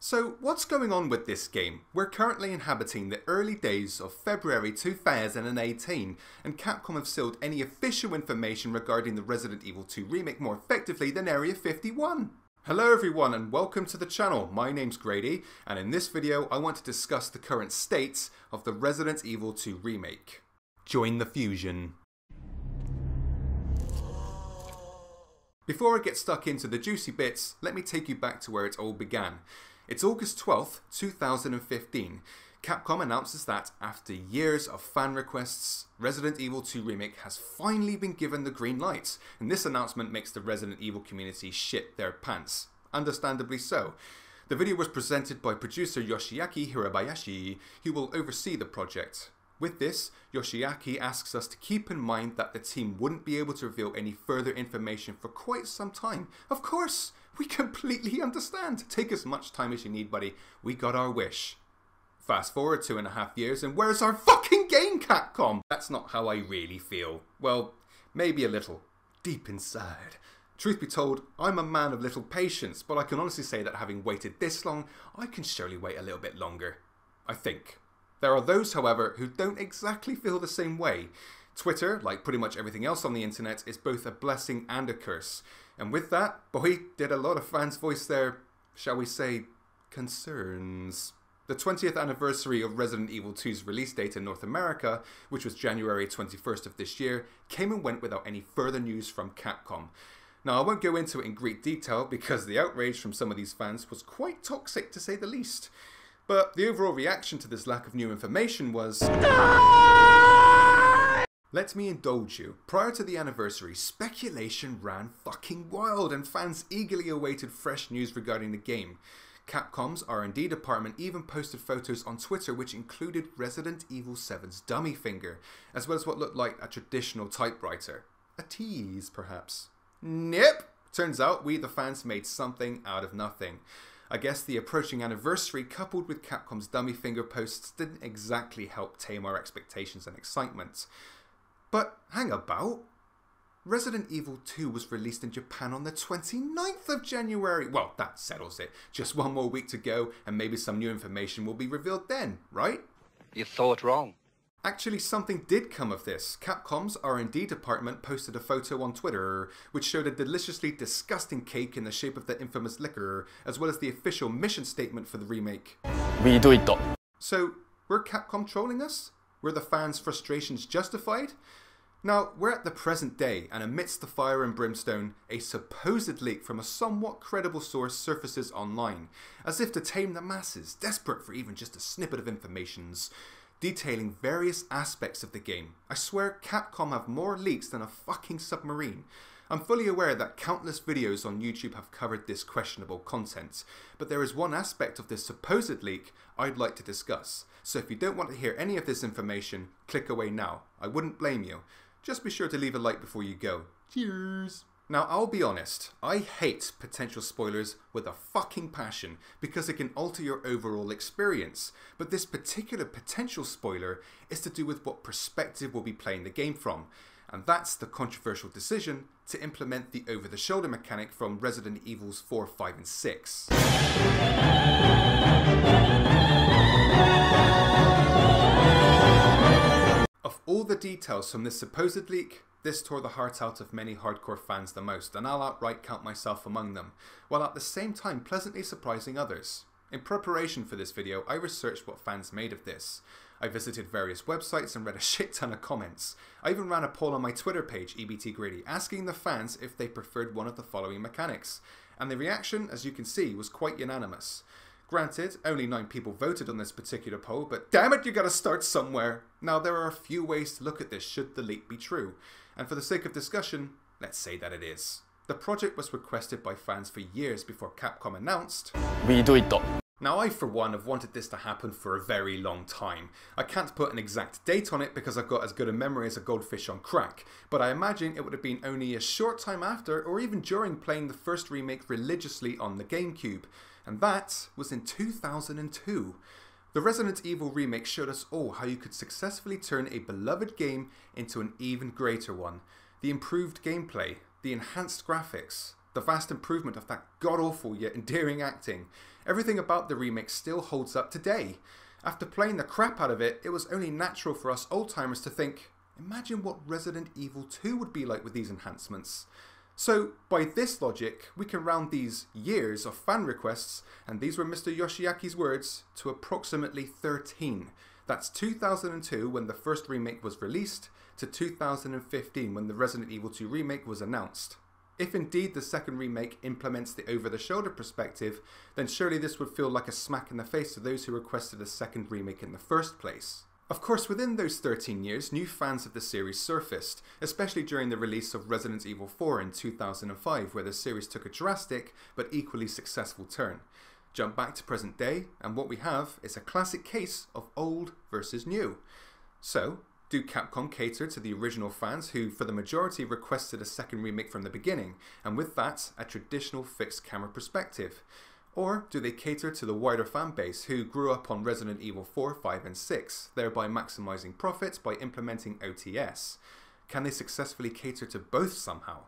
So what's going on with this game? We're currently inhabiting the early days of February 2018 and Capcom have sealed any official information regarding the Resident Evil 2 remake more effectively than Area 51. Hello everyone and welcome to the channel. My name's Grady and in this video I want to discuss the current state of the Resident Evil 2 remake. Join the fusion. Before I get stuck into the juicy bits, let me take you back to where it all began. It's August 12th, 2015. Capcom announces that, after years of fan requests, Resident Evil 2 Remake has finally been given the green light, and this announcement makes the Resident Evil community shit their pants. Understandably so. The video was presented by producer Yoshiaki Hirabayashi, who will oversee the project. With this, Yoshiaki asks us to keep in mind that the team wouldn't be able to reveal any further information for quite some time. Of course! We completely understand. Take as much time as you need, buddy. We got our wish. Fast forward 2.5 years and where's our fucking game, Capcom? That's not how I really feel. Well, maybe a little. Deep inside. Truth be told, I'm a man of little patience, but I can honestly say that having waited this long, I can surely wait a little bit longer. I think. There are those, however, who don't exactly feel the same way. Twitter, like pretty much everything else on the internet, is both a blessing and a curse. And with that, boy, did a lot of fans voice their, shall we say, concerns. The 20th anniversary of Resident Evil 2's release date in North America, which was January 21st of this year, came and went without any further news from Capcom. Now, I won't go into it in great detail because the outrage from some of these fans was quite toxic to say the least. But the overall reaction to this lack of new information was... Let me indulge you. Prior to the anniversary, speculation ran fucking wild and fans eagerly awaited fresh news regarding the game. Capcom's R&D department even posted photos on Twitter which included Resident Evil 7's dummy finger, as well as what looked like a traditional typewriter. A tease, perhaps. Nope! Turns out we, the fans, made something out of nothing. I guess the approaching anniversary coupled with Capcom's dummy finger posts didn't exactly help tame our expectations and excitement. But hang about. Resident Evil 2 was released in Japan on the 29th of January. Well, that settles it. Just one more week to go and maybe some new information will be revealed then, right? You thought wrong. Actually, something did come of this. Capcom's R&D department posted a photo on Twitter which showed a deliciously disgusting cake in the shape of the infamous liquor, as well as the official mission statement for the remake. We do it. So, were Capcom trolling us? Were the fans' frustrations justified? Now, we're at the present day, and amidst the fire and brimstone, a supposed leak from a somewhat credible source surfaces online, as if to tame the masses, desperate for even just a snippet of informations, detailing various aspects of the game. I swear Capcom have more leaks than a fucking submarine. I'm fully aware that countless videos on YouTube have covered this questionable content, but there is one aspect of this supposed leak I'd like to discuss. So if you don't want to hear any of this information, click away now. I wouldn't blame you. Just be sure to leave a like before you go. Cheers! Now, I'll be honest, I hate potential spoilers with a fucking passion because it can alter your overall experience. But this particular potential spoiler is to do with what perspective we'll be playing the game from. And that's the controversial decision to implement the over-the-shoulder mechanic from Resident Evils 4, 5 and 6. Of all the details from this supposed leak, this tore the heart out of many hardcore fans the most, and I'll outright count myself among them, while at the same time pleasantly surprising others. In preparation for this video, I researched what fans made of this. I visited various websites and read a shit ton of comments. I even ran a poll on my Twitter page, EBTGrady, asking the fans if they preferred one of the following mechanics, and the reaction, as you can see, was quite unanimous. Granted, only 9 people voted on this particular poll, but damn it, you gotta start somewhere. Now, there are a few ways to look at this should the leak be true, and for the sake of discussion, let's say that it is. The project was requested by fans for years before Capcom announced, We do it. Now, I for one have wanted this to happen for a very long time. I can't put an exact date on it because I've got as good a memory as a goldfish on crack, but I imagine it would have been only a short time after or even during playing the first remake religiously on the GameCube, and that was in 2002. The Resident Evil remake showed us all how you could successfully turn a beloved game into an even greater one. The improved gameplay, the enhanced graphics, the vast improvement of that god-awful yet endearing acting. Everything about the remake still holds up today. After playing the crap out of it, it was only natural for us old-timers to think, imagine what Resident Evil 2 would be like with these enhancements. So, by this logic, we can round these years of fan requests, and these were Mr. Yoshiaki's words, to approximately 13. That's 2002 when the first remake was released, to 2015 when the Resident Evil 2 remake was announced. If indeed the second remake implements the over-the-shoulder perspective, then surely this would feel like a smack in the face to those who requested a second remake in the first place. Of course, within those 13 years, new fans of the series surfaced, especially during the release of Resident Evil 4 in 2005, where the series took a drastic but equally successful turn. Jump back to present day, and what we have is a classic case of old versus new. So, do Capcom cater to the original fans who, for the majority, requested a second remake from the beginning, and with that, a traditional fixed camera perspective? Or do they cater to the wider fan base who grew up on Resident Evil 4, 5 and 6, thereby maximising profits by implementing OTS? Can they successfully cater to both somehow?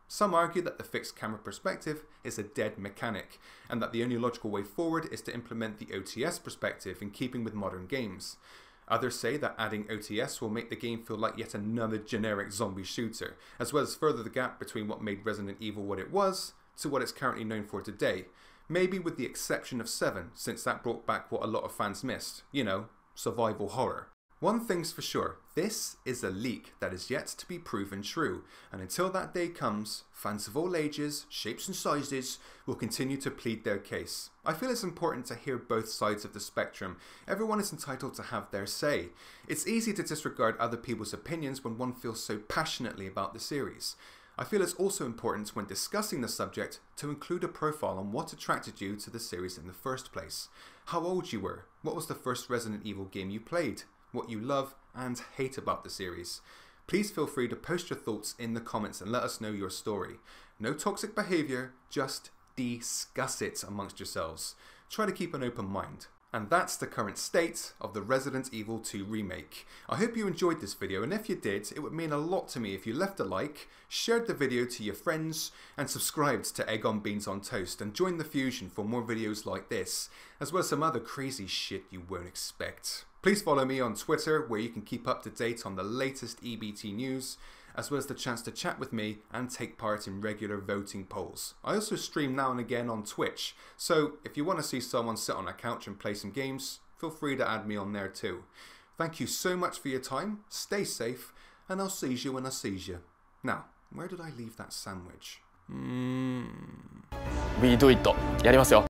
Some argue that the fixed camera perspective is a dead mechanic, and that the only logical way forward is to implement the OTS perspective in keeping with modern games. Others say that adding OTS will make the game feel like yet another generic zombie shooter, as well as further the gap between what made Resident Evil what it was to what it's currently known for today. Maybe with the exception of 7, since that brought back what a lot of fans missed, you know, survival horror. One thing's for sure, this is a leak that is yet to be proven true, and until that day comes, fans of all ages, shapes and sizes will continue to plead their case. I feel it's important to hear both sides of the spectrum. Everyone is entitled to have their say. It's easy to disregard other people's opinions when one feels so passionately about the series. I feel it's also important when discussing the subject to include a profile on what attracted you to the series in the first place. How old you were, what was the first Resident Evil game you played, what you love and hate about the series. Please feel free to post your thoughts in the comments and let us know your story. No toxic behaviour, just discuss it amongst yourselves. Try to keep an open mind. And that's the current state of the Resident Evil 2 remake. I hope you enjoyed this video, and if you did, it would mean a lot to me if you left a like, shared the video to your friends, and subscribed to EggOnBeansOnToast and joined the Fusion for more videos like this, as well as some other crazy shit you won't expect. Please follow me on Twitter, where you can keep up to date on the latest EBT news, as well as the chance to chat with me and take part in regular voting polls. I also stream now and again on Twitch, so if you want to see someone sit on a couch and play some games, feel free to add me on there too. Thank you so much for your time, stay safe, and I'll see you when I see you. Now, where did I leave that sandwich? We do it. やりますよ。